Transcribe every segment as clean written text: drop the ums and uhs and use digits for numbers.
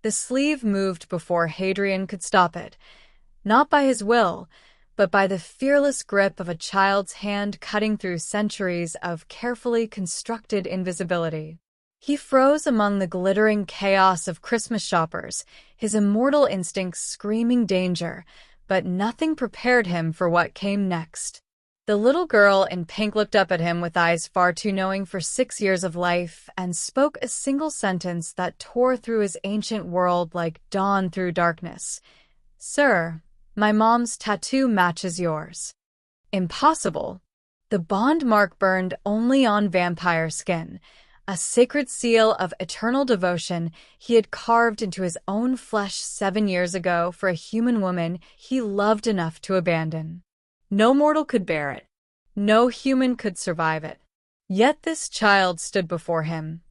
The sleeve moved before Hadrian could stop it, not by his will, but by the fearless grip of a child's hand cutting through centuries of carefully constructed invisibility. He froze among the glittering chaos of Christmas shoppers, his immortal instincts screaming danger, but nothing prepared him for what came next. The little girl in pink looked up at him with eyes far too knowing for 6 years of life and spoke a single sentence that tore through his ancient world like dawn through darkness. "Sir, my mom's tattoo matches yours." Impossible. The bond mark burned only on vampire skin, a sacred seal of eternal devotion he had carved into his own flesh 7 years ago for a human woman he loved enough to abandon. No mortal could bear it. No human could survive it. Yet this child stood before him,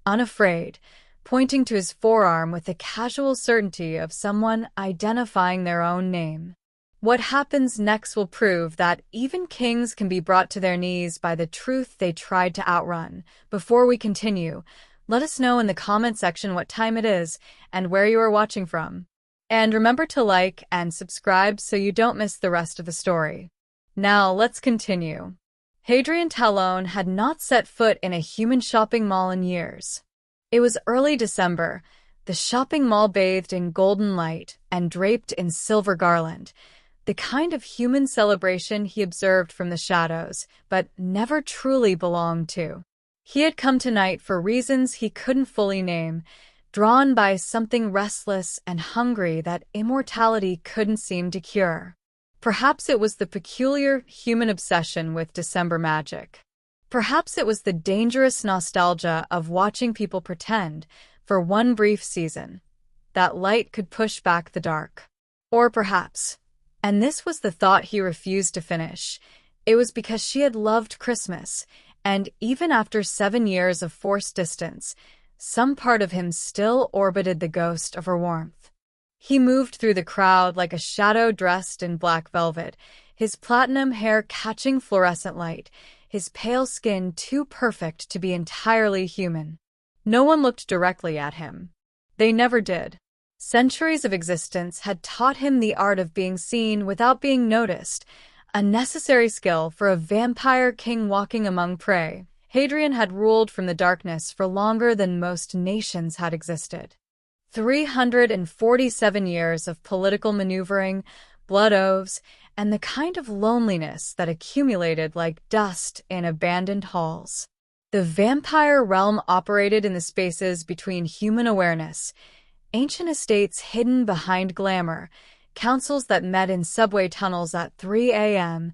unafraid, pointing to his forearm with the casual certainty of someone identifying their own name. What happens next will prove that even kings can be brought to their knees by the truth they tried to outrun. Before we continue, let us know in the comment section what time it is and where you are watching from. And remember to like and subscribe so you don't miss the rest of the story. Now, let's continue. Hadrian Talon had not set foot in a human shopping mall in years. It was early December, the shopping mall bathed in golden light and draped in silver garland, the kind of human celebration he observed from the shadows, but never truly belonged to. He had come tonight for reasons he couldn't fully name, drawn by something restless and hungry that immortality couldn't seem to cure. Perhaps it was the peculiar human obsession with December magic. Perhaps it was the dangerous nostalgia of watching people pretend, for one brief season, that light could push back the dark. Or perhaps, and this was the thought he refused to finish, it was because she had loved Christmas, and even after 7 years of forced distance, some part of him still orbited the ghost of her warmth. He moved through the crowd like a shadow dressed in black velvet, his platinum hair catching fluorescent light, his pale skin too perfect to be entirely human. No one looked directly at him. They never did. Centuries of existence had taught him the art of being seen without being noticed, a necessary skill for a vampire king walking among prey. Hadrian had ruled from the darkness for longer than most nations had existed. 347 years of political maneuvering, blood oaths, and the kind of loneliness that accumulated like dust in abandoned halls. The vampire realm operated in the spaces between human awareness, ancient estates hidden behind glamour, councils that met in subway tunnels at 3 a.m.,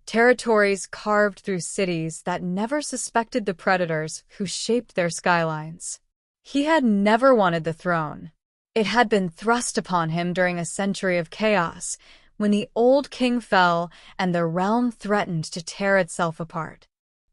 territories carved through cities that never suspected the predators who shaped their skylines. He had never wanted the throne. It had been thrust upon him during a century of chaos, when the old king fell and the realm threatened to tear itself apart.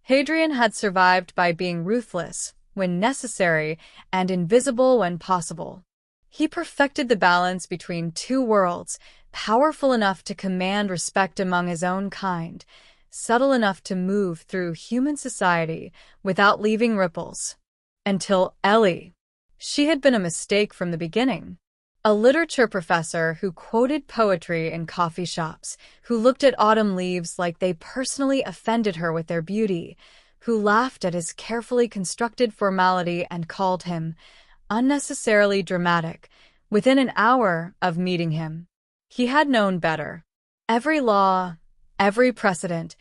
Hadrian had survived by being ruthless when necessary and invisible when possible. He perfected the balance between two worlds, powerful enough to command respect among his own kind, subtle enough to move through human society without leaving ripples. Until Ellie. She had been a mistake from the beginning. A literature professor who quoted poetry in coffee shops, who looked at autumn leaves like they personally offended her with their beauty, who laughed at his carefully constructed formality and called him unnecessarily dramatic. Within an hour of meeting him, he had known better. Every law, every precedent,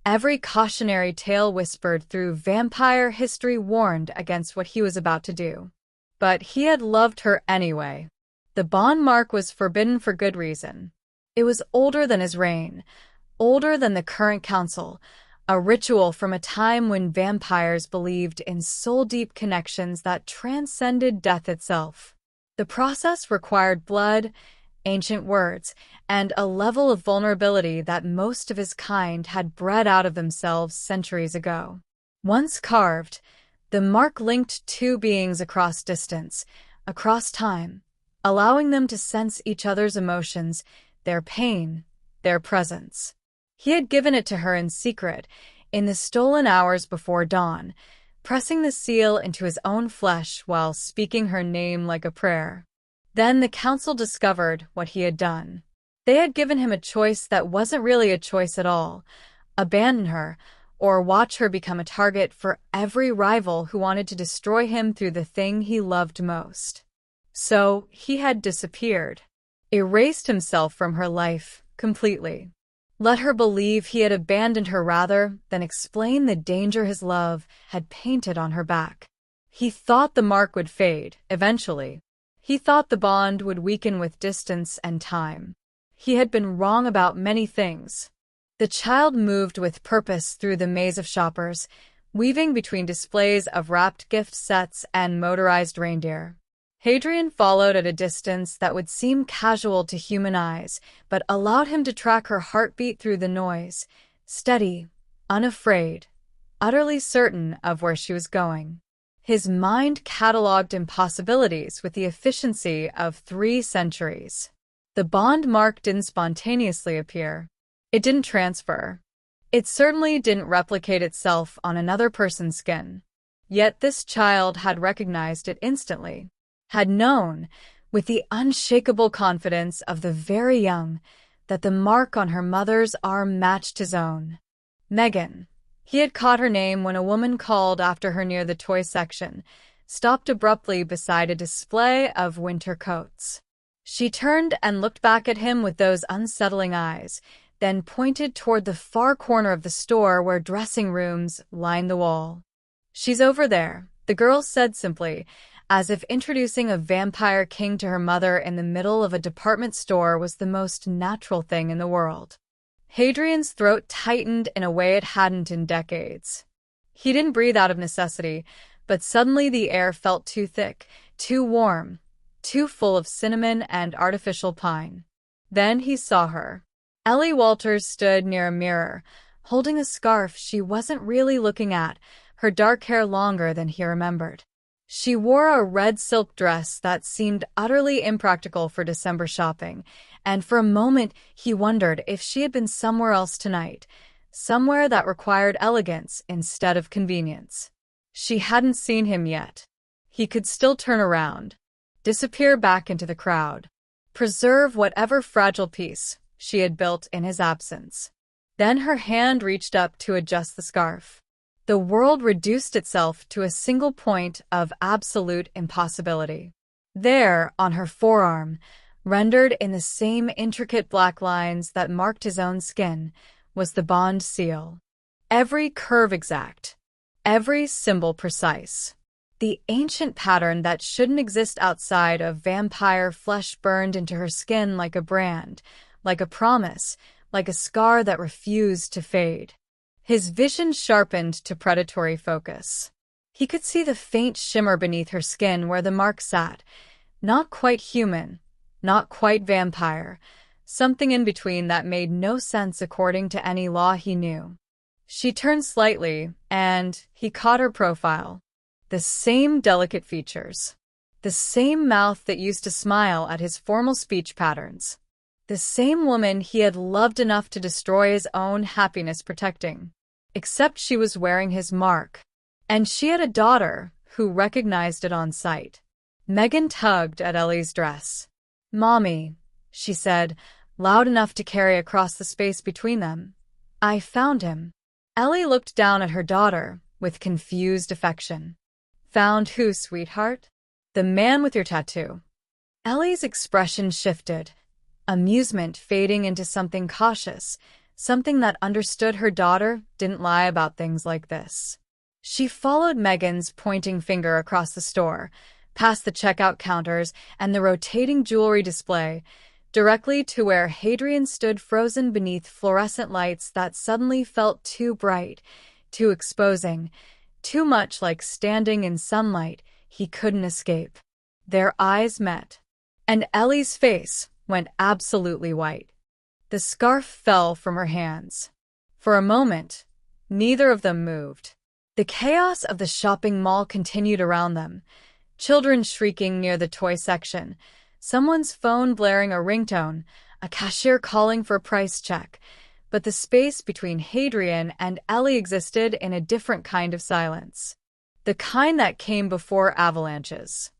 every cautionary tale whispered through vampire history warned against what he was about to do. But he had loved her anyway. The bond mark was forbidden for good reason. It was older than his reign, older than the current council, a ritual from a time when vampires believed in soul-deep connections that transcended death itself. The process required blood, ancient words, and a level of vulnerability that most of his kind had bred out of themselves centuries ago. Once carved, the mark linked two beings across distance, across time, allowing them to sense each other's emotions, their pain, their presence. He had given it to her in secret, in the stolen hours before dawn, pressing the seal into his own flesh while speaking her name like a prayer. Then the council discovered what he had done. They had given him a choice that wasn't really a choice at all: abandon her, or watch her become a target for every rival who wanted to destroy him through the thing he loved most. So he had disappeared, erased himself from her life completely. Let her believe he had abandoned her rather than explain the danger his love had painted on her back. He thought the mark would fade, eventually. He thought the bond would weaken with distance and time. He had been wrong about many things. The child moved with purpose through the maze of shoppers, weaving between displays of wrapped gift sets and motorized reindeer. Hadrian followed at a distance that would seem casual to human eyes, but allowed him to track her heartbeat through the noise, steady, unafraid, utterly certain of where she was going. His mind catalogued impossibilities with the efficiency of 3 centuries. The bond mark didn't spontaneously appear. It didn't transfer. It certainly didn't replicate itself on another person's skin. Yet this child had recognized it instantly, had known, with the unshakable confidence of the very young, that the mark on her mother's arm matched his own. Megan. He had caught her name when a woman called after her near the toy section, stopped abruptly beside a display of winter coats. She turned and looked back at him with those unsettling eyes, then pointed toward the far corner of the store where dressing rooms lined the wall. "She's over there," the girl said simply, as if introducing a vampire king to her mother in the middle of a department store was the most natural thing in the world. Hadrian's throat tightened in a way it hadn't in decades. He didn't breathe out of necessity, but suddenly the air felt too thick, too warm, too full of cinnamon and artificial pine. Then he saw her. Ellie Walters stood near a mirror, holding a scarf she wasn't really looking at, her dark hair longer than he remembered. She wore a red silk dress that seemed utterly impractical for December shopping, and for a moment he wondered if she had been somewhere else tonight, somewhere that required elegance instead of convenience. She hadn't seen him yet. He could still turn around, disappear back into the crowd, preserve whatever fragile peace she had built in his absence. Then her hand reached up to adjust the scarf. The world reduced itself to a single point of absolute impossibility. There, on her forearm, rendered in the same intricate black lines that marked his own skin, was the bond seal. Every curve exact, every symbol precise. The ancient pattern that shouldn't exist outside of vampire flesh burned into her skin like a brand, like a promise, like a scar that refused to fade. His vision sharpened to predatory focus. He could see the faint shimmer beneath her skin where the mark sat, not quite human, not quite vampire, something in between that made no sense according to any law he knew. She turned slightly, and he caught her profile. The same delicate features. The same mouth that used to smile at his formal speech patterns. The same woman he had loved enough to destroy his own happiness protecting. Except she was wearing his mark. And she had a daughter who recognized it on sight. Megan tugged at Ellie's dress. "Mommy," she said, loud enough to carry across the space between them. "I found him." Ellie looked down at her daughter with confused affection. "Found who, sweetheart?" "The man with your tattoo." Ellie's expression shifted, amusement fading into something cautious, something that understood her daughter didn't lie about things like this. She followed Megan's pointing finger across the store, past the checkout counters and the rotating jewelry display, directly to where Hadrian stood frozen beneath fluorescent lights that suddenly felt too bright, too exposing, too much like standing in sunlight he couldn't escape. Their eyes met, and Ellie's face went absolutely white. The scarf fell from her hands. For a moment, neither of them moved. The chaos of the shopping mall continued around them, children shrieking near the toy section, someone's phone blaring a ringtone, a cashier calling for a price check. But the space between Hadrian and Ellie existed in a different kind of silence. The kind that came before avalanches.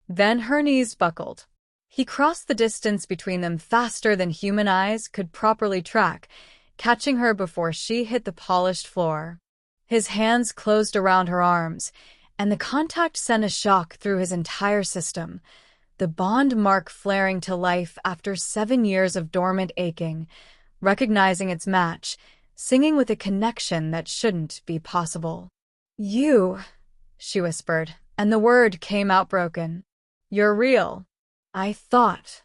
Then her knees buckled. He crossed the distance between them faster than human eyes could properly track, catching her before she hit the polished floor. His hands closed around her arms, and the contact sent a shock through his entire system, the bond mark flaring to life after 7 years of dormant aching, recognizing its match, singing with a connection that shouldn't be possible. "You," she whispered, and the word came out broken. "You're real. I thought,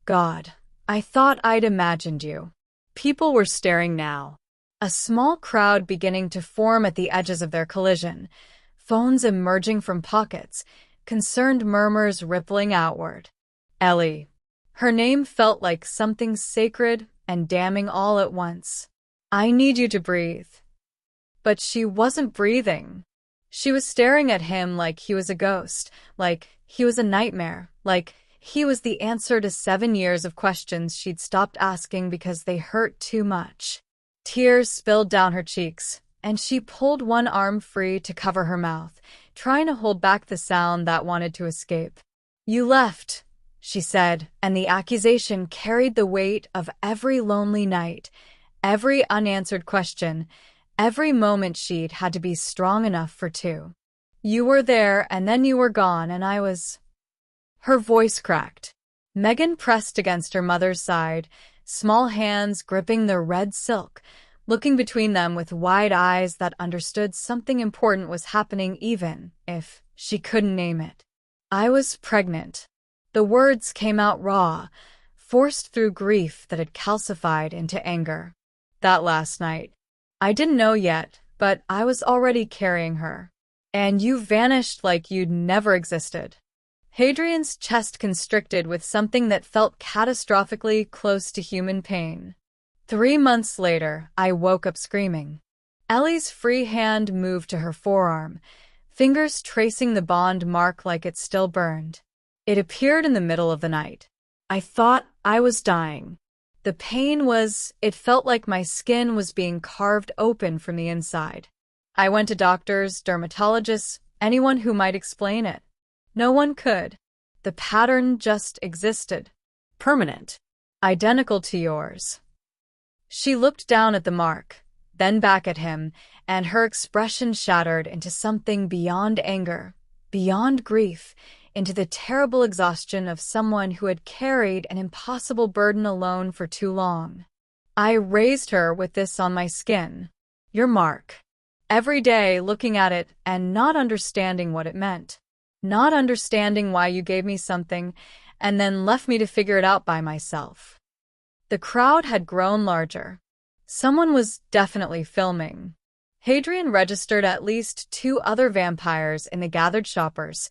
God, I thought I'd imagined you." People were staring now, a small crowd beginning to form at the edges of their collision, phones emerging from pockets, concerned murmurs rippling outward. Ellie. Her name felt like something sacred and damning all at once. "I need you to breathe." But she wasn't breathing. She was staring at him like he was a ghost, like he was a nightmare, like he was the answer to 7 years of questions she'd stopped asking because they hurt too much. Tears spilled down her cheeks, and she pulled one arm free to cover her mouth, trying to hold back the sound that wanted to escape. "You left," she said, and the accusation carried the weight of every lonely night, every unanswered question, every moment she'd had to be strong enough for two. "You were there, and then you were gone, and I was—" Her voice cracked. Megan pressed against her mother's side, small hands gripping the red silk, looking between them with wide eyes that understood something important was happening even if she couldn't name it. "I was pregnant." The words came out raw, forced through grief that had calcified into anger. "That last night. I didn't know yet, but I was already carrying her. And you vanished like you'd never existed." Hadrian's chest constricted with something that felt catastrophically close to human pain. 3 months later, I woke up screaming. Ellie's free hand moved to her forearm, fingers tracing the bond mark like it still burned. It appeared in the middle of the night. I thought I was dying. The pain it felt like my skin was being carved open from the inside. I went to doctors, dermatologists, anyone who might explain it. No one could. The pattern just existed. Permanent. Identical to yours. She looked down at the mark, then back at him, and her expression shattered into something beyond anger, beyond grief, into the terrible exhaustion of someone who had carried an impossible burden alone for too long. I raised her with this on my skin. Your mark. Every day looking at it and not understanding what it meant. Not understanding why you gave me something and then left me to figure it out by myself. The crowd had grown larger. Someone was definitely filming. Hadrian registered at least 2 other vampires in the gathered shoppers.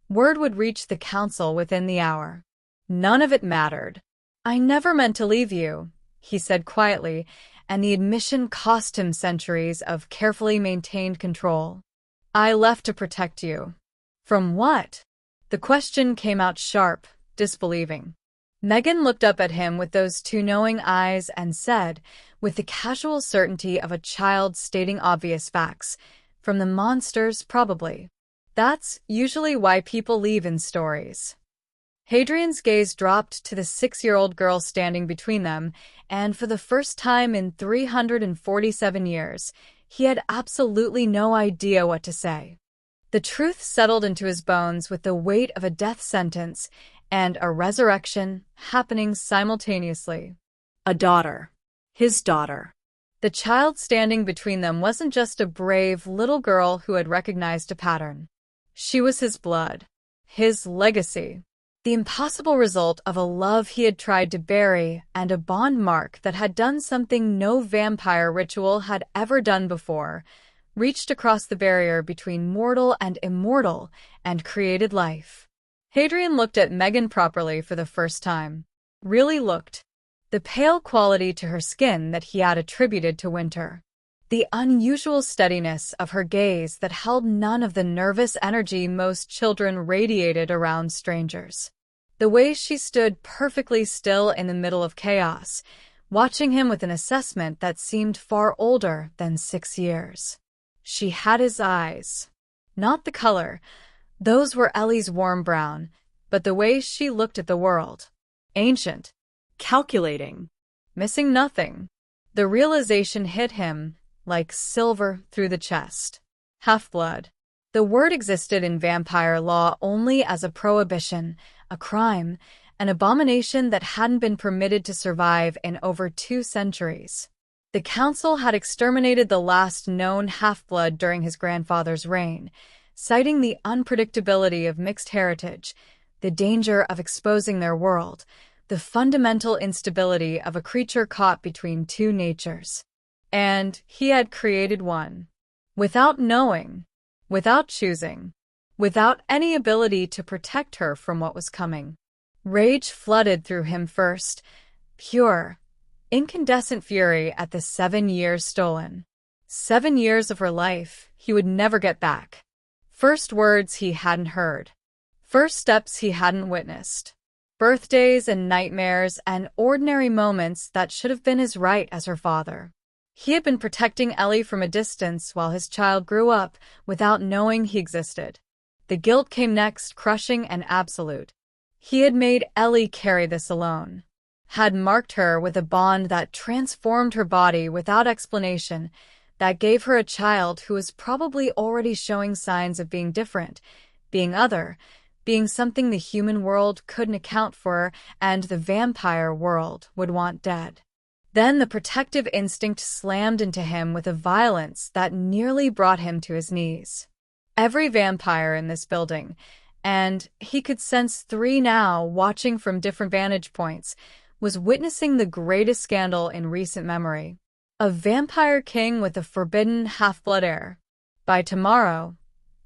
Word would reach the council within the hour. None of it mattered. "I never meant to leave you," he said quietly, and the admission cost him centuries of carefully maintained control. "I left to protect you." From what? The question came out sharp, disbelieving. Megan looked up at him with those 2 knowing eyes and said, with the casual certainty of a child stating obvious facts, "From the monsters, probably. That's usually why people leave in stories." Hadrian's gaze dropped to the 6-year-old girl standing between them, and for the first time in 347 years, he had absolutely no idea what to say. The truth settled into his bones with the weight of a death sentence and a resurrection happening simultaneously. A daughter. His daughter. The child standing between them wasn't just a brave little girl who had recognized a pattern. She was his blood, his legacy, the impossible result of a love he had tried to bury and a bond mark that had done something no vampire ritual had ever done before, reached across the barrier between mortal and immortal and created life. Hadrian looked at Megan properly for the first time. Really looked. The pale quality to her skin that he had attributed to winter. The unusual steadiness of her gaze that held none of the nervous energy most children radiated around strangers. The way she stood perfectly still in the middle of chaos, watching him with an assessment that seemed far older than 6 years. She had his eyes. Not the color. Those were Ellie's warm brown, but the way she looked at the world. Ancient. Calculating. Missing nothing. The realization hit him like silver through the chest. Half-blood. The word existed in vampire law only as a prohibition, a crime, an abomination that hadn't been permitted to survive in over 2 centuries. The council had exterminated the last known half-blood during his grandfather's reign, citing the unpredictability of mixed heritage, the danger of exposing their world, the fundamental instability of a creature caught between 2 natures. And he had created one. Without knowing, without choosing, without any ability to protect her from what was coming. Rage flooded through him first, pure, incandescent fury at the 7 years stolen. 7 years of her life he would never get back. First words he hadn't heard. First steps he hadn't witnessed. Birthdays and nightmares and ordinary moments that should have been his right as her father. He had been protecting Ellie from a distance while his child grew up without knowing he existed. The guilt came next, crushing and absolute. He had made Ellie carry this alone. Had marked her with a bond that transformed her body without explanation, that gave her a child who was probably already showing signs of being different, being other, being something the human world couldn't account for and the vampire world would want dead. Then the protective instinct slammed into him with a violence that nearly brought him to his knees. Every vampire in this building, and he could sense 3 now watching from different vantage points, was witnessing the greatest scandal in recent memory. A vampire king with a forbidden half-blood heir. By tomorrow,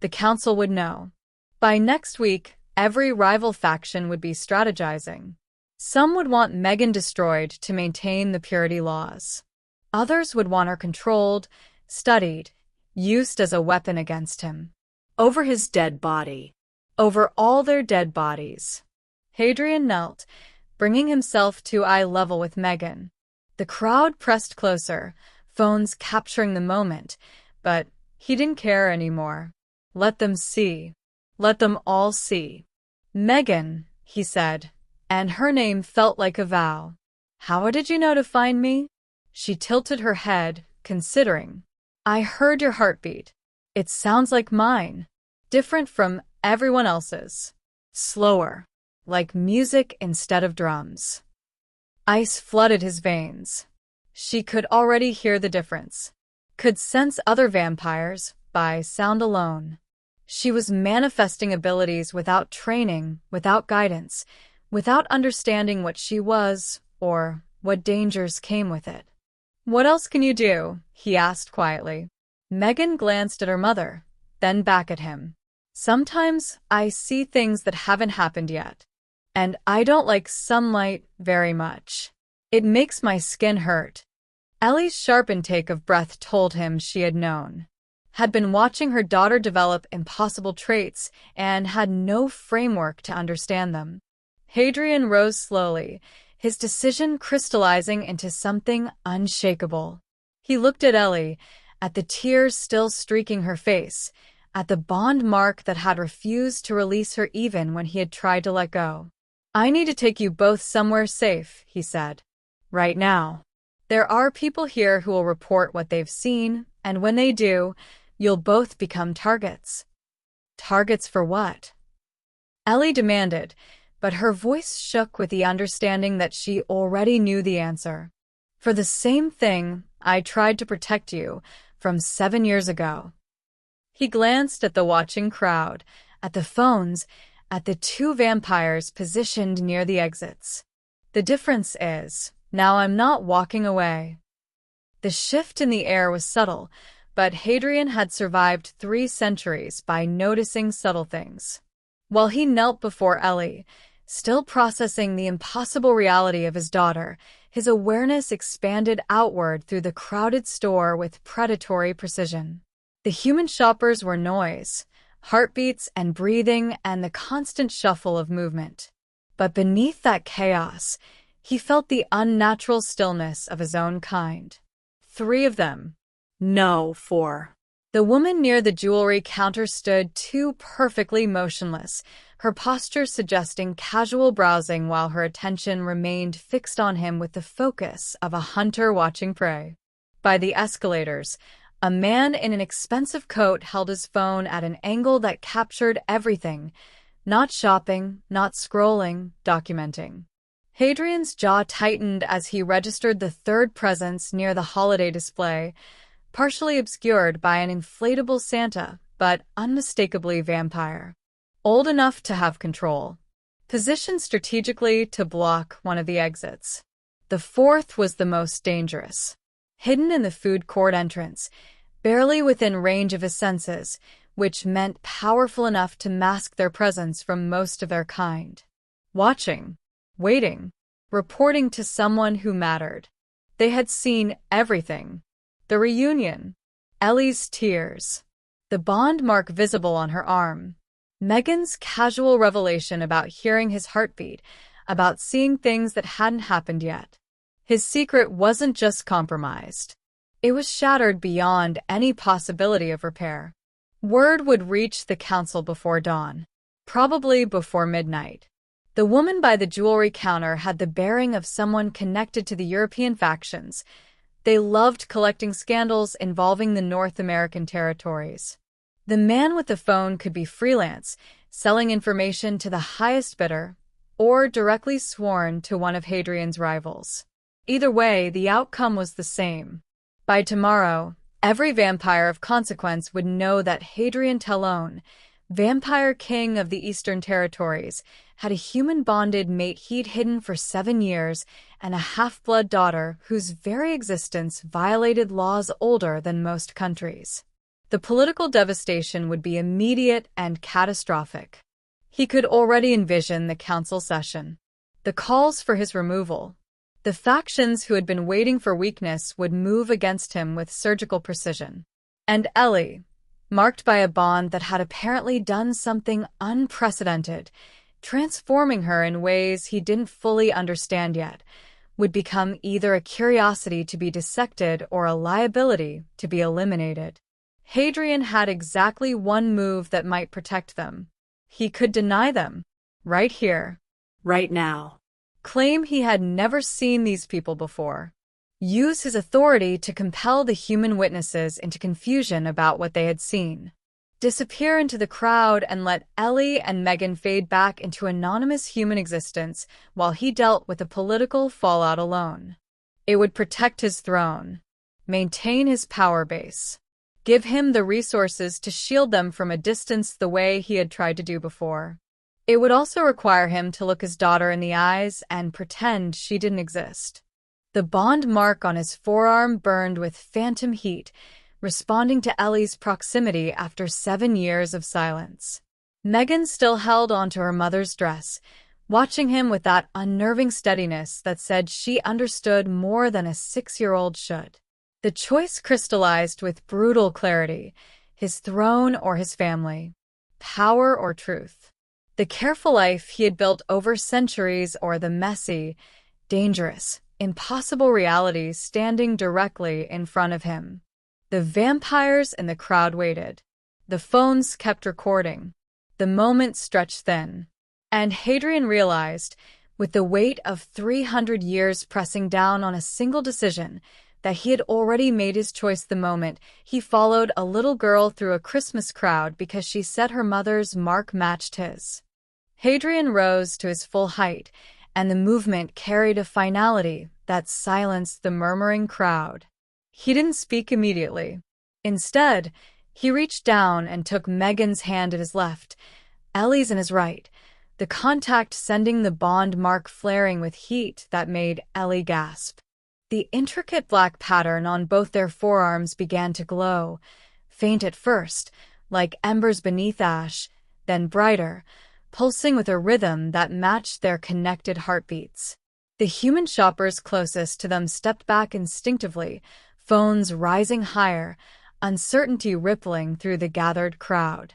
the council would know. By next week, every rival faction would be strategizing. Some would want Megan destroyed to maintain the purity laws. Others would want her controlled, studied, used as a weapon against him. Over his dead body. Over all their dead bodies. Hadrian knelt, bringing himself to eye level with Megan. The crowd pressed closer, phones capturing the moment, but he didn't care anymore. Let them see. Let them all see. Megan, he said, and her name felt like a vow. How did you know to find me? She tilted her head, considering. I heard your heartbeat. It sounds like mine. Different from everyone else's. Slower. Like music instead of drums. Ice flooded his veins. She could already hear the difference. Could sense other vampires by sound alone. She was manifesting abilities without training, without guidance, without understanding what she was or what dangers came with it. What else can you do? He asked quietly. Megan glanced at her mother, then back at him. Sometimes I see things that haven't happened yet. And I don't like sunlight very much. It makes my skin hurt. Ellie's sharp intake of breath told him she had known. Had been watching her daughter develop impossible traits and had no framework to understand them. Hadrian rose slowly, his decision crystallizing into something unshakable. He looked at Ellie, at the tears still streaking her face, at the bond mark that had refused to release her even when he had tried to let go. I need to take you both somewhere safe, he said. Right now. There are people here who will report what they've seen, and when they do, you'll both become targets. Targets for what? Ellie demanded, but her voice shook with the understanding that she already knew the answer. For the same thing I tried to protect you from 7 years ago. He glanced at the watching crowd, at the phones, at the 2 vampires positioned near the exits. The difference is, now I'm not walking away. The shift in the air was subtle, but Hadrian had survived 3 centuries by noticing subtle things. While he knelt before Ellie, still processing the impossible reality of his daughter, his awareness expanded outward through the crowded store with predatory precision. The human shoppers were noise, heartbeats and breathing and the constant shuffle of movement. But beneath that chaos, he felt the unnatural stillness of his own kind. 3 of them. No, 4. The woman near the jewelry counter stood too perfectly motionless, her posture suggesting casual browsing while her attention remained fixed on him with the focus of a hunter watching prey. By the escalators, a man in an expensive coat held his phone at an angle that captured everything, not shopping, not scrolling, documenting. Hadrian's jaw tightened as he registered the third presence near the holiday display, partially obscured by an inflatable Santa, but unmistakably vampire. Old enough to have control. Positioned strategically to block one of the exits. The fourth was the most dangerous. Hidden in the food court entrance, barely within range of his senses, which meant powerful enough to mask their presence from most of their kind. Watching. Waiting. Reporting to someone who mattered. They had seen everything. The reunion. Ellie's tears. The bond mark visible on her arm. Megan's casual revelation about hearing his heartbeat, about seeing things that hadn't happened yet. His secret wasn't just compromised. It was shattered beyond any possibility of repair. Word would reach the council before dawn. Probably before midnight. The woman by the jewelry counter had the bearing of someone connected to the European factions. They loved collecting scandals involving the North American territories. The man with the phone could be freelance, selling information to the highest bidder, or directly sworn to one of Hadrian's rivals. Either way, the outcome was the same. By tomorrow, every vampire of consequence would know that Hadrian Talon, vampire king of the Eastern Territories, had a human-bonded mate he'd hidden for 7 years and a half-blood daughter whose very existence violated laws older than most countries. The political devastation would be immediate and catastrophic. He could already envision the council session. The calls for his removal. The factions who had been waiting for weakness would move against him with surgical precision. And Ellie, marked by a bond that had apparently done something unprecedented, transforming her in ways he didn't fully understand yet, would become either a curiosity to be dissected or a liability to be eliminated. Hadrian had exactly one move that might protect them. He could deny them. Right here. Right now. Claim he had never seen these people before. Use his authority to compel the human witnesses into confusion about what they had seen. Disappear into the crowd and let Ellie and Megan fade back into anonymous human existence while he dealt with the political fallout alone. It would protect his throne. Maintain his power base. Give him the resources to shield them from a distance the way he had tried to do before. It would also require him to look his daughter in the eyes and pretend she didn't exist. The bond mark on his forearm burned with phantom heat, responding to Ellie's proximity after 7 years of silence. Megan still held onto her mother's dress, watching him with that unnerving steadiness that said she understood more than a 6-year-old should. The choice crystallized with brutal clarity: his throne or his family, power or truth. The careful life he had built over centuries or the messy, dangerous, impossible reality standing directly in front of him. The vampires in the crowd waited. The phones kept recording. The moment stretched thin. And Hadrian realized, with the weight of 300 years pressing down on a single decision, that he had already made his choice the moment he followed a little girl through a Christmas crowd because she said her mother's mark matched his. Hadrian rose to his full height, and the movement carried a finality that silenced the murmuring crowd. He didn't speak immediately. Instead, he reached down and took Megan's hand at his left, Ellie's in his right, the contact sending the bond mark flaring with heat that made Ellie gasp. The intricate black pattern on both their forearms began to glow, faint at first, like embers beneath ash, then brighter, pulsing with a rhythm that matched their connected heartbeats. The human shoppers closest to them stepped back instinctively, phones rising higher, uncertainty rippling through the gathered crowd.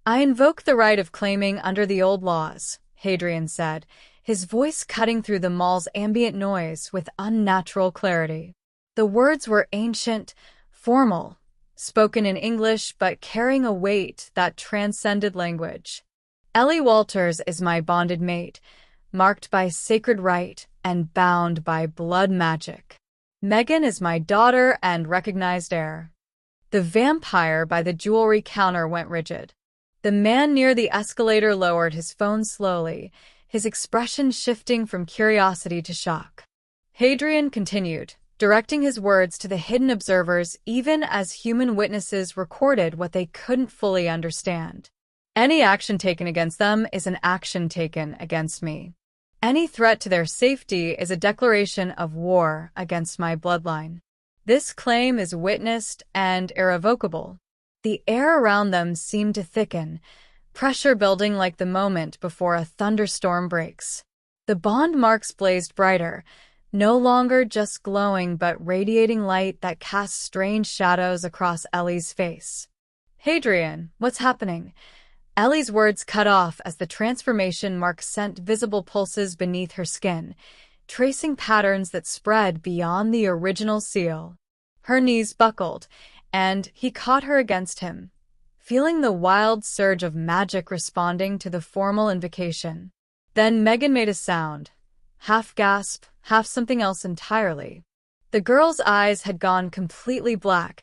"I invoke the right of claiming under the old laws," Hadrian said, his voice cutting through the mall's ambient noise with unnatural clarity. The words were ancient, formal, spoken in English but carrying a weight that transcended language. Ellie Walters is my bonded mate, marked by sacred right and bound by blood magic. Megan is my daughter and recognized heir. The vampire by the jewelry counter went rigid. The man near the escalator lowered his phone slowly, his expression shifting from curiosity to shock. Hadrian continued, directing his words to the hidden observers even as human witnesses recorded what they couldn't fully understand. Any action taken against them is an action taken against me. Any threat to their safety is a declaration of war against my bloodline. This claim is witnessed and irrevocable. The air around them seemed to thicken, pressure building like the moment before a thunderstorm breaks. The bond marks blazed brighter, no longer just glowing but radiating light that cast strange shadows across Ellie's face. Hadrian, what's happening? Ellie's words cut off as the transformation mark sent visible pulses beneath her skin, tracing patterns that spread beyond the original seal. Her knees buckled, and he caught her against him, feeling the wild surge of magic responding to the formal invocation. Then Megan made a sound, half gasp, half something else entirely. The girl's eyes had gone completely black,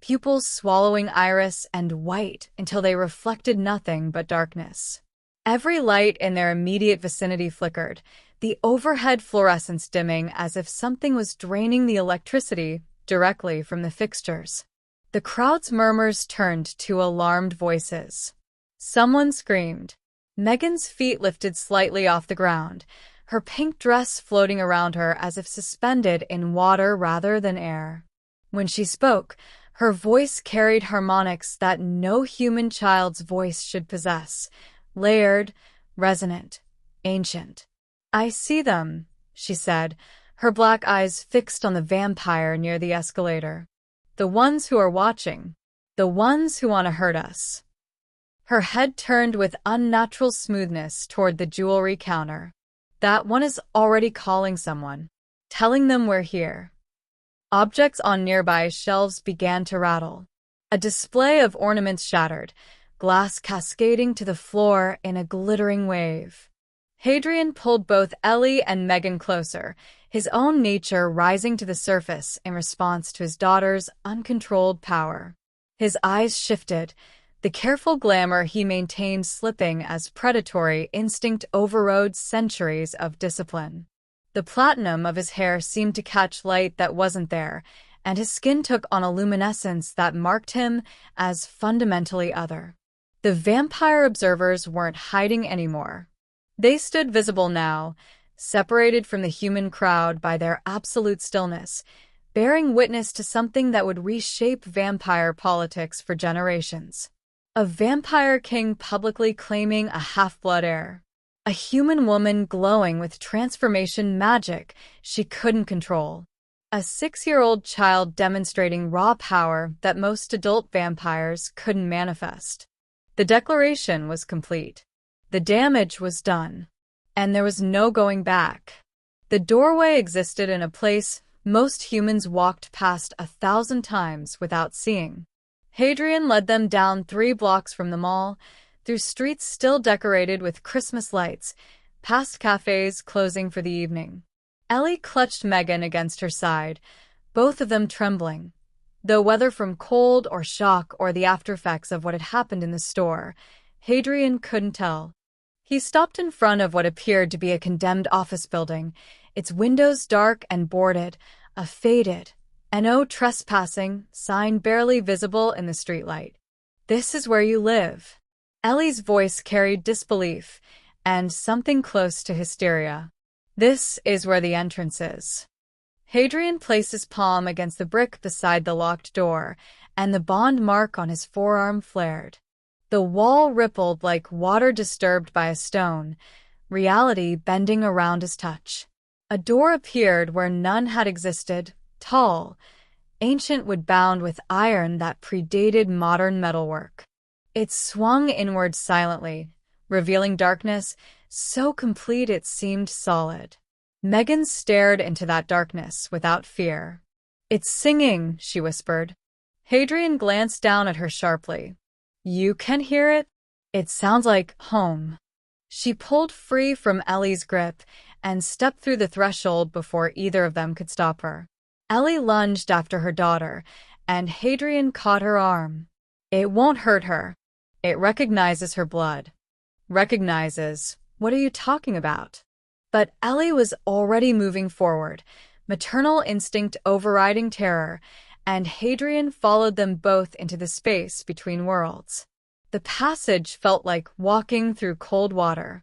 pupils swallowing iris and white until they reflected nothing but darkness. Every light in their immediate vicinity flickered, the overhead fluorescence dimming as if something was draining the electricity directly from the fixtures. The crowd's murmurs turned to alarmed voices. Someone screamed. Megan's feet lifted slightly off the ground, her pink dress floating around her as if suspended in water rather than air. When she spoke, her voice carried harmonics that no human child's voice should possess, layered, resonant, ancient. "I see them," she said, her black eyes fixed on the vampire near the escalator. "The ones who are watching. The ones who want to hurt us." Her head turned with unnatural smoothness toward the jewelry counter. "That one is already calling someone, telling them we're here." Objects on nearby shelves began to rattle. A display of ornaments shattered, glass cascading to the floor in a glittering wave. Hadrian pulled both Ellie and Megan closer, his own nature rising to the surface in response to his daughter's uncontrolled power. His eyes shifted, the careful glamour he maintained slipping as predatory instinct overrode centuries of discipline. The platinum of his hair seemed to catch light that wasn't there, and his skin took on a luminescence that marked him as fundamentally other. The vampire observers weren't hiding anymore. They stood visible now, separated from the human crowd by their absolute stillness, bearing witness to something that would reshape vampire politics for generations. A vampire king publicly claiming a half-blood heir. A human woman glowing with transformation magic she couldn't control. A 6-year-old child demonstrating raw power that most adult vampires couldn't manifest. The declaration was complete. The damage was done. And there was no going back. The doorway existed in a place most humans walked past 1,000 times without seeing. Hadrian led them down 3 blocks from the mall, through streets still decorated with Christmas lights, past cafes closing for the evening. Ellie clutched Megan against her side, both of them trembling. Though whether from cold or shock or the aftereffects of what had happened in the store, Hadrian couldn't tell. He stopped in front of what appeared to be a condemned office building, its windows dark and boarded, a faded, "No trespassing" sign barely visible in the streetlight. "This is where you live." Ellie's voice carried disbelief and something close to hysteria. "This is where the entrance is." Hadrian placed his palm against the brick beside the locked door, and the bond mark on his forearm flared. The wall rippled like water disturbed by a stone, reality bending around his touch. A door appeared where none had existed, tall, ancient wood bound with iron that predated modern metalwork. It swung inward silently, revealing darkness so complete it seemed solid. Megan stared into that darkness without fear. "It's singing," she whispered. Hadrian glanced down at her sharply. You can hear it? It sounds like home. She pulled free from Ellie's grip and stepped through the threshold before either of them could stop her. Ellie lunged after her daughter, and Hadrian caught her arm. It won't hurt her. It recognizes her blood. Recognizes? What are you talking about? But Ellie was already moving forward, maternal instinct overriding terror, and Hadrian followed them both into the space between worlds. The passage felt like walking through cold water.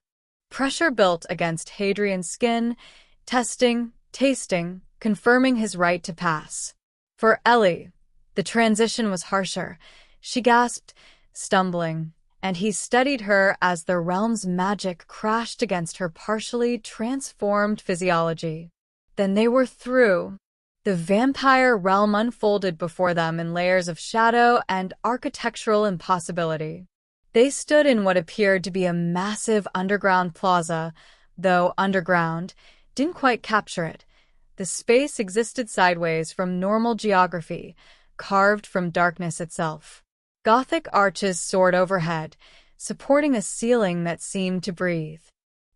Pressure built against Hadrian's skin, testing, tasting, confirming his right to pass. For Ellie, the transition was harsher. She gasped, stumbling, and he steadied her as the realm's magic crashed against her partially transformed physiology. Then they were through. The vampire realm unfolded before them in layers of shadow and architectural impossibility. They stood in what appeared to be a massive underground plaza, though underground didn't quite capture it. The space existed sideways from normal geography, carved from darkness itself. Gothic arches soared overhead, supporting a ceiling that seemed to breathe.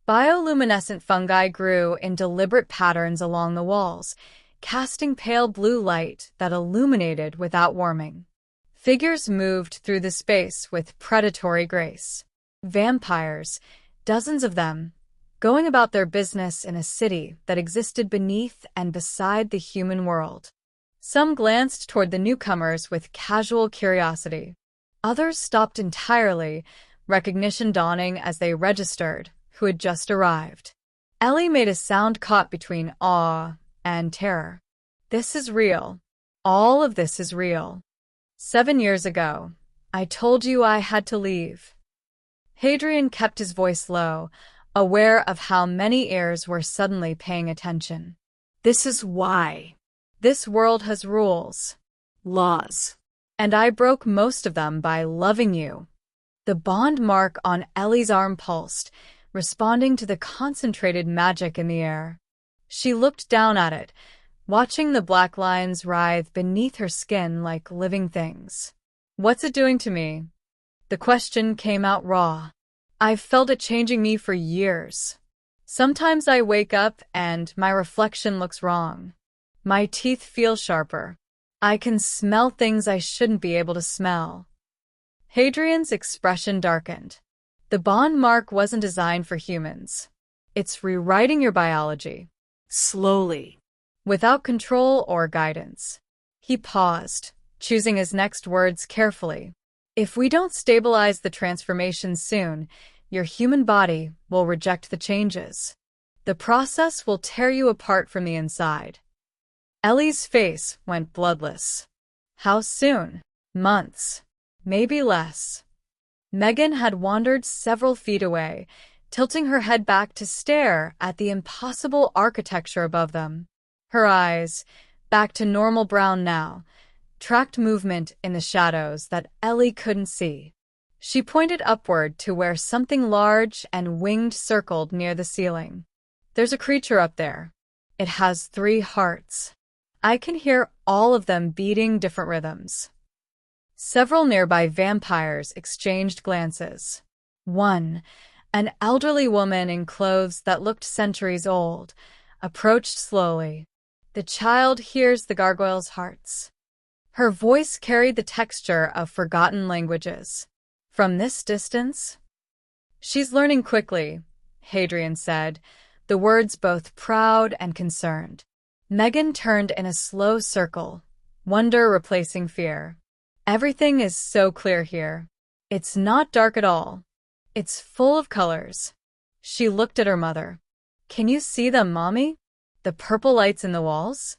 Bioluminescent fungi grew in deliberate patterns along the walls, casting pale blue light that illuminated without warming. Figures moved through the space with predatory grace. Vampires, dozens of them, going about their business in a city that existed beneath and beside the human world. Some glanced toward the newcomers with casual curiosity. Others stopped entirely, recognition dawning as they registered who had just arrived. Ellie made a sound caught between awe and terror. This is real. All of this is real. 7 years ago, I told you I had to leave. Hadrian kept his voice low, aware of how many ears were suddenly paying attention. This is why. This world has rules, laws, and I broke most of them by loving you. The bond mark on Ellie's arm pulsed, responding to the concentrated magic in the air. She looked down at it, watching the black lines writhe beneath her skin like living things. What's it doing to me? The question came out raw. I've felt it changing me for years. Sometimes I wake up and my reflection looks wrong. My teeth feel sharper. I can smell things I shouldn't be able to smell. Hadrian's expression darkened. The bond mark wasn't designed for humans. It's rewriting your biology. Slowly. Without control or guidance. He paused, choosing his next words carefully. If we don't stabilize the transformation soon, your human body will reject the changes. The process will tear you apart from the inside. Ellie's face went bloodless. How soon? Months. Maybe less. Megan had wandered several feet away, tilting her head back to stare at the impossible architecture above them. Her eyes, back to normal brown now, tracked movement in the shadows that Ellie couldn't see. She pointed upward to where something large and winged circled near the ceiling. There's a creature up there. It has 3 hearts. I can hear all of them beating different rhythms. Several nearby vampires exchanged glances. One, an elderly woman in clothes that looked centuries old, approached slowly. The child hears the gargoyle's hearts. Her voice carried the texture of forgotten languages. From this distance? She's learning quickly, Hadrian said, the words both proud and concerned. Megan turned in a slow circle, wonder replacing fear. Everything is so clear here. It's not dark at all. It's full of colors. She looked at her mother. Can you see them, Mommy? The purple lights in the walls?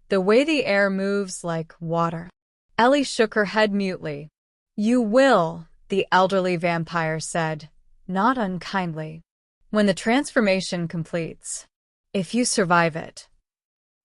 The way the air moves like water. Ellie shook her head mutely. You will, the elderly vampire said, not unkindly. When the transformation completes. If you survive it.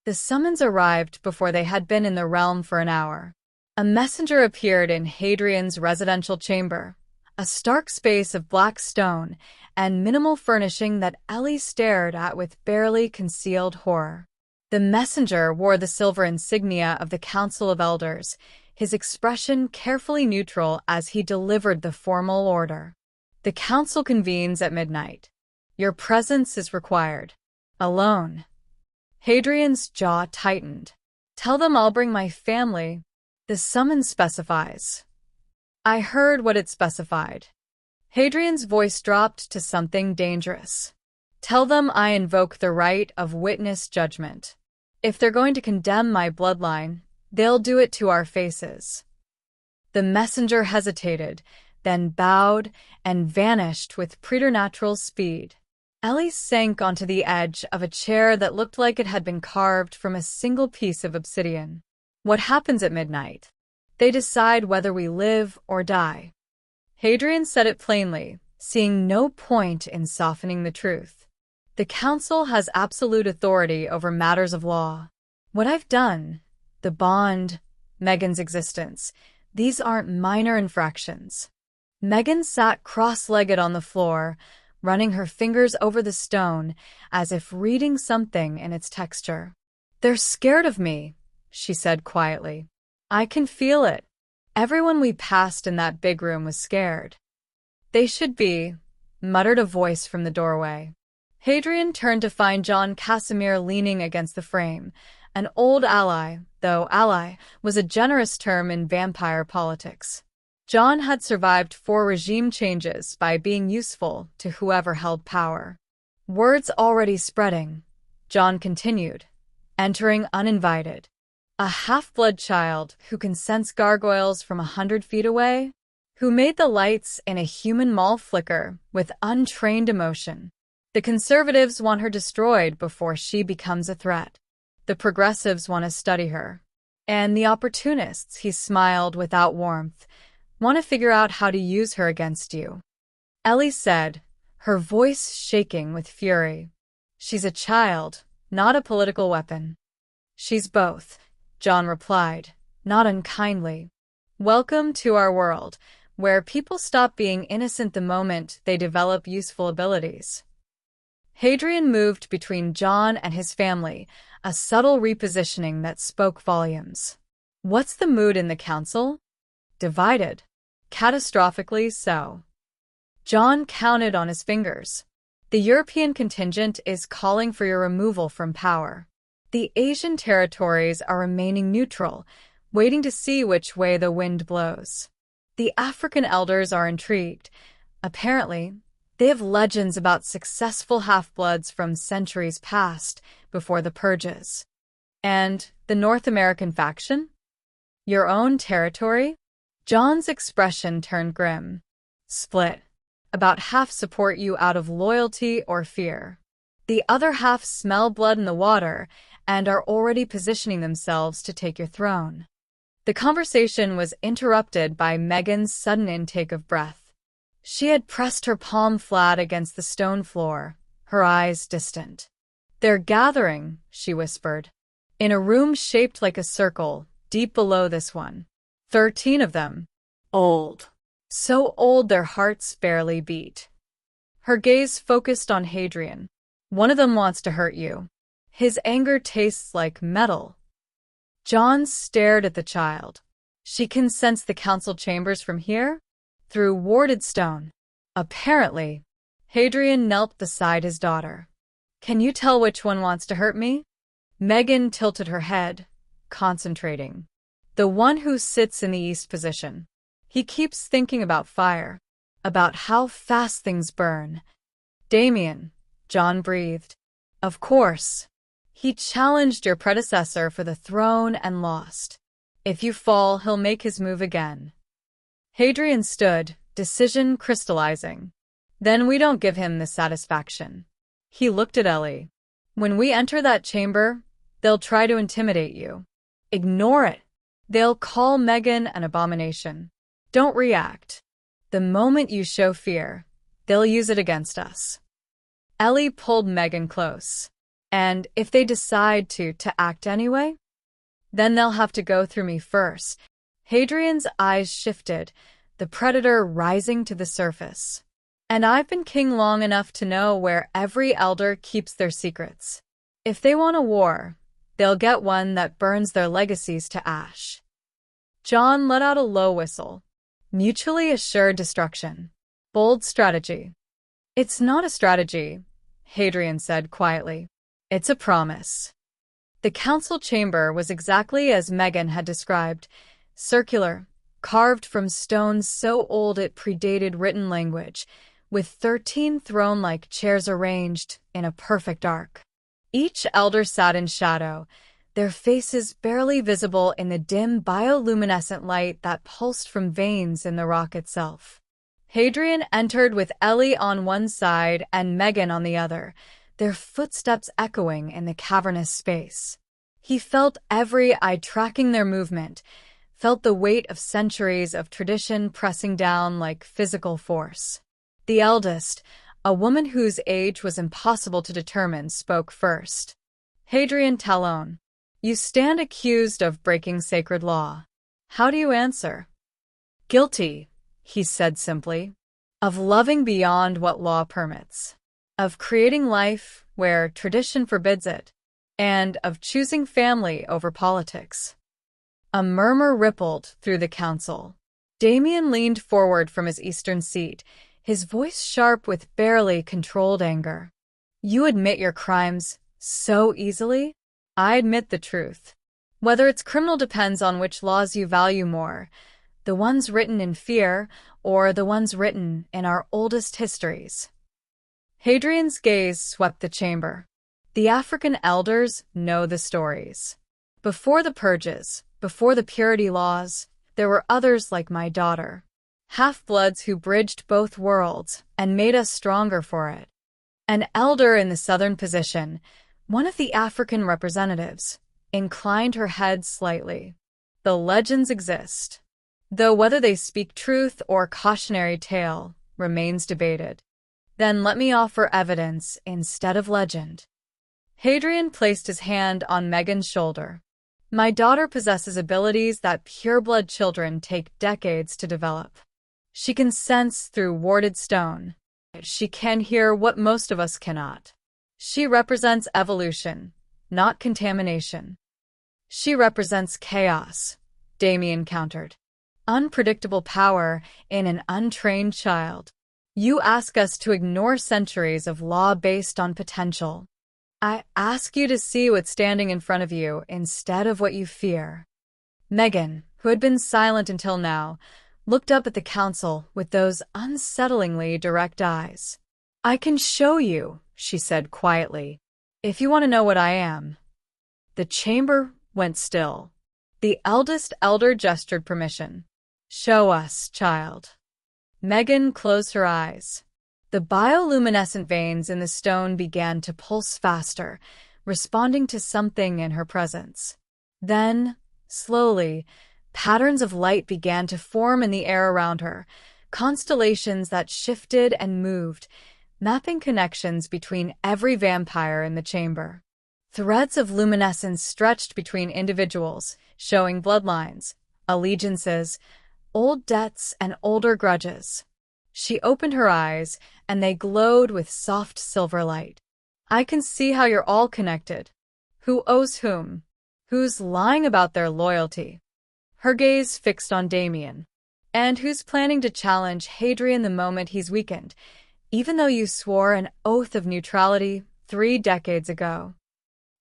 The summons arrived before they had been in the realm for an hour. A messenger appeared in Hadrian's residential chamber, a stark space of black stone and minimal furnishing that Ellie stared at with barely concealed horror. The messenger wore the silver insignia of the Council of Elders, his expression carefully neutral as he delivered the formal order. The council convenes at midnight. Your presence is required. Alone. Hadrian's jaw tightened. Tell them I'll bring my family. The summons specifies. I heard what it specified. Hadrian's voice dropped to something dangerous. Tell them I invoke the right of witness judgment. If they're going to condemn my bloodline, they'll do it to our faces. The messenger hesitated, then bowed and vanished with preternatural speed. Ellie sank onto the edge of a chair that looked like it had been carved from a single piece of obsidian. What happens at midnight? They decide whether we live or die. Hadrian said it plainly, seeing no point in softening the truth. The council has absolute authority over matters of law. What I've done, the bond, Megan's existence, these aren't minor infractions. Megan sat cross-legged on the floor, running her fingers over the stone as if reading something in its texture. They're scared of me, she said quietly. I can feel it. Everyone we passed in that big room was scared. They should be, muttered a voice from the doorway. Hadrian turned to find John Casimir leaning against the frame, an old ally, though ally was a generous term in vampire politics. John had survived 4 regime changes by being useful to whoever held power. Words already spreading, John continued, entering uninvited. A half-blood child who can sense gargoyles from 100 feet away, who made the lights in a human mall flicker with untrained emotion. The conservatives want her destroyed before she becomes a threat. The progressives want to study her. And the opportunists, he smiled without warmth, want to figure out how to use her against you. Ellie said, her voice shaking with fury. She's a child, not a political weapon. She's both, John replied, not unkindly. Welcome to our world, where people stop being innocent the moment they develop useful abilities. Hadrian moved between John and his family, a subtle repositioning that spoke volumes. What's the mood in the council? Divided. Catastrophically so. John counted on his fingers. The European contingent is calling for your removal from power. The Asian territories are remaining neutral, waiting to see which way the wind blows. The African elders are intrigued. Apparently, they have legends about successful half-bloods from centuries past, before the purges. And the North American faction? Your own territory? John's expression turned grim. Split. About half support you out of loyalty or fear. The other half smell blood in the water and are already positioning themselves to take your throne. The conversation was interrupted by Megan's sudden intake of breath. She had pressed her palm flat against the stone floor, her eyes distant. They're gathering, she whispered, in a room shaped like a circle, deep below this one. 13 of them. Old. So old their hearts barely beat. Her gaze focused on Hadrian. One of them wants to hurt you. His anger tastes like metal. John stared at the child. She can sense the council chambers from here? Through warded stone. Apparently. Hadrian knelt beside his daughter. Can you tell which one wants to hurt me? Megan tilted her head, concentrating. The one who sits in the east position. He keeps thinking about fire, about how fast things burn. Damien, John breathed. Of course. He challenged your predecessor for the throne and lost. If you fall, he'll make his move again. Hadrian stood, decision crystallizing. Then we don't give him the satisfaction. He looked at Ellie. When we enter that chamber, they'll try to intimidate you. Ignore it. They'll call Megan an abomination. Don't react. The moment you show fear, they'll use it against us. Ellie pulled Megan close. And if they decide to act anyway, then they'll have to go through me first. Hadrian's eyes shifted, the predator rising to the surface. And I've been king long enough to know where every elder keeps their secrets. If they want a war, they'll get one that burns their legacies to ash. John let out a low whistle. Mutually assured destruction. Bold strategy. It's not a strategy, Hadrian said quietly. It's a promise. The council chamber was exactly as Megan had described, circular, carved from stones so old it predated written language, with 13 throne-like chairs arranged in a perfect arc. Each elder sat in shadow, their faces barely visible in the dim bioluminescent light that pulsed from veins in the rock itself. Hadrian entered with Ellie on one side and Megan on the other, their footsteps echoing in the cavernous space. He felt every eye tracking their movement, felt the weight of centuries of tradition pressing down like physical force. The eldest, a woman whose age was impossible to determine, spoke first. Hadrian Talon, you stand accused of breaking sacred law. How do you answer? Guilty, he said simply, of loving beyond what law permits, of creating life where tradition forbids it, and of choosing family over politics. A murmur rippled through the council. Damien leaned forward from his eastern seat, his voice sharp with barely controlled anger. You admit your crimes so easily? I admit the truth. Whether it's criminal depends on which laws you value more, the ones written in fear or the ones written in our oldest histories. Hadrian's gaze swept the chamber. The African elders know the stories. Before the purges, before the purity laws, there were others like my daughter, half-bloods who bridged both worlds and made us stronger for it. An elder in the southern position, one of the African representatives, inclined her head slightly. The legends exist, though whether they speak truth or cautionary tale remains debated. Then let me offer evidence instead of legend. Hadrian placed his hand on Megan's shoulder. My daughter possesses abilities that pureblood children take decades to develop. She can sense through warded stone. She can hear what most of us cannot. She represents evolution, not contamination. She represents chaos, Damien countered. Unpredictable power in an untrained child. You ask us to ignore centuries of law based on potential. I ask you to see what's standing in front of you instead of what you fear. Megan, who had been silent until now, looked up at the council with those unsettlingly direct eyes. I can show you, she said quietly, if you want to know what I am. The chamber went still. The eldest elder gestured permission. Show us, child. Megan closed her eyes. The bioluminescent veins in the stone began to pulse faster, responding to something in her presence. Then, slowly, patterns of light began to form in the air around her, constellations that shifted and moved, mapping connections between every vampire in the chamber. Threads of luminescence stretched between individuals, showing bloodlines, allegiances, old debts, and older grudges. She opened her eyes, and they glowed with soft silver light. I can see how you're all connected. Who owes whom? Who's lying about their loyalty? Her gaze fixed on Damien. And who's planning to challenge Hadrian the moment he's weakened, even though you swore an oath of neutrality 3 decades ago?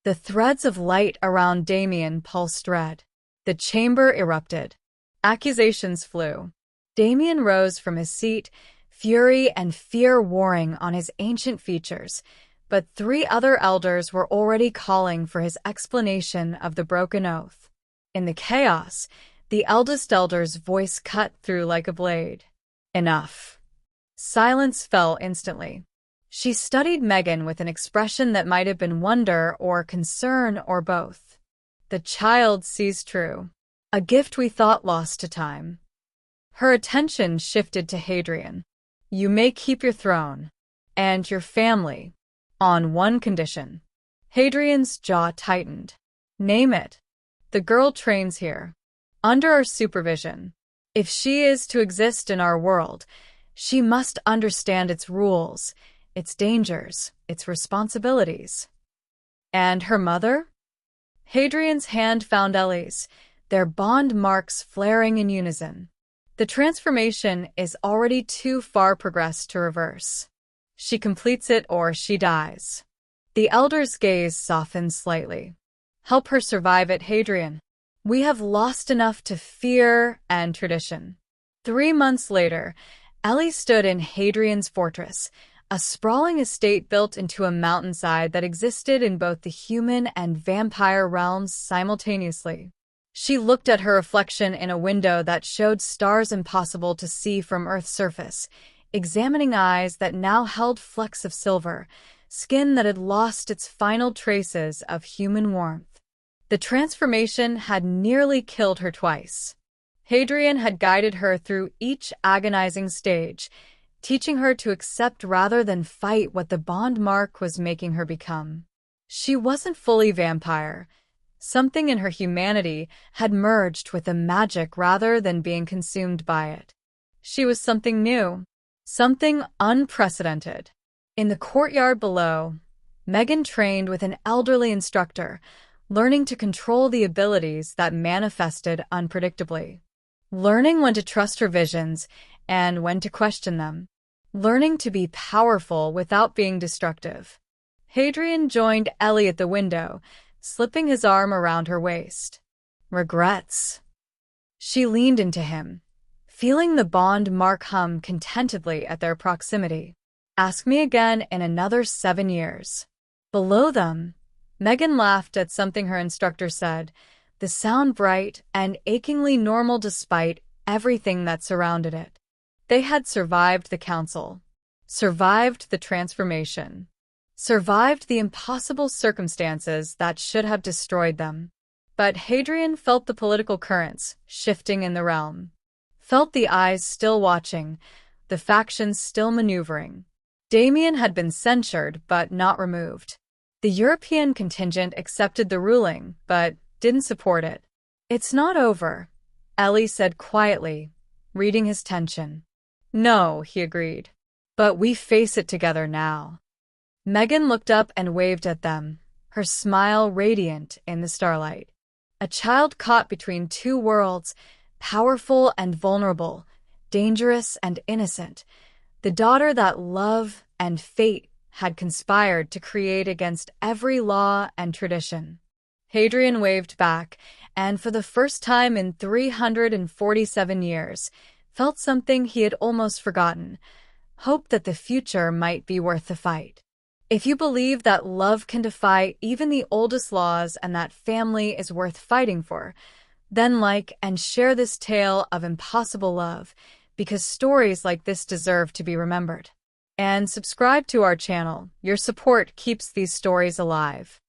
The threads of light around Damien pulsed red. The chamber erupted. Accusations flew. Damien rose from his seat, fury and fear warring on his ancient features, but 3 other elders were already calling for his explanation of the broken oath. In the chaos, the eldest elder's voice cut through like a blade. Enough. Silence fell instantly. She studied Megan with an expression that might have been wonder or concern or both. The child sees true. A gift we thought lost to time. Her attention shifted to Hadrian. You may keep your throne, and your family, on one condition. Hadrian's jaw tightened. Name it. The girl trains here, under our supervision. If she is to exist in our world, she must understand its rules, its dangers, its responsibilities. And her mother? Hadrian's hand found Ellie's, their bond marks flaring in unison. The transformation is already too far progressed to reverse. She completes it or she dies. The elder's gaze softens slightly. Help her survive it, Hadrian. We have lost enough to fear and tradition. 3 months later, Ellie stood in Hadrian's fortress, a sprawling estate built into a mountainside that existed in both the human and vampire realms simultaneously. She looked at her reflection in a window that showed stars impossible to see from Earth's surface, examining eyes that now held flecks of silver, skin that had lost its final traces of human warmth. The transformation had nearly killed her twice. Hadrian had guided her through each agonizing stage, teaching her to accept rather than fight what the bond mark was making her become. She wasn't fully vampire. Something in her humanity had merged with the magic rather than being consumed by it. She was something new, something unprecedented. In the courtyard below, Megan trained with an elderly instructor, learning to control the abilities that manifested unpredictably. Learning when to trust her visions and when to question them. Learning to be powerful without being destructive. Hadrian joined Ellie at the window, slipping his arm around her waist. Regrets. She leaned into him, feeling the bond mark hum contentedly at their proximity. Ask me again in another 7 years. Below them, Megan laughed at something her instructor said, the sound bright and achingly normal despite everything that surrounded it. They had survived the council, survived the transformation, survived the impossible circumstances that should have destroyed them. But Hadrian felt the political currents shifting in the realm, felt the eyes still watching, the factions still maneuvering. Damien had been censured but not removed. The European contingent accepted the ruling, but didn't support it. It's not over, Ellie said quietly, reading his tension. No, he agreed. But we face it together now. Megan looked up and waved at them, her smile radiant in the starlight. A child caught between two worlds, powerful and vulnerable, dangerous and innocent. The daughter that love and fate had conspired to create against every law and tradition. Hadrian waved back, and for the first time in 347 years, felt something he had almost forgotten, hope that the future might be worth the fight. If you believe that love can defy even the oldest laws and that family is worth fighting for, then like and share this tale of impossible love, because stories like this deserve to be remembered. And subscribe to our channel. Your support keeps these stories alive.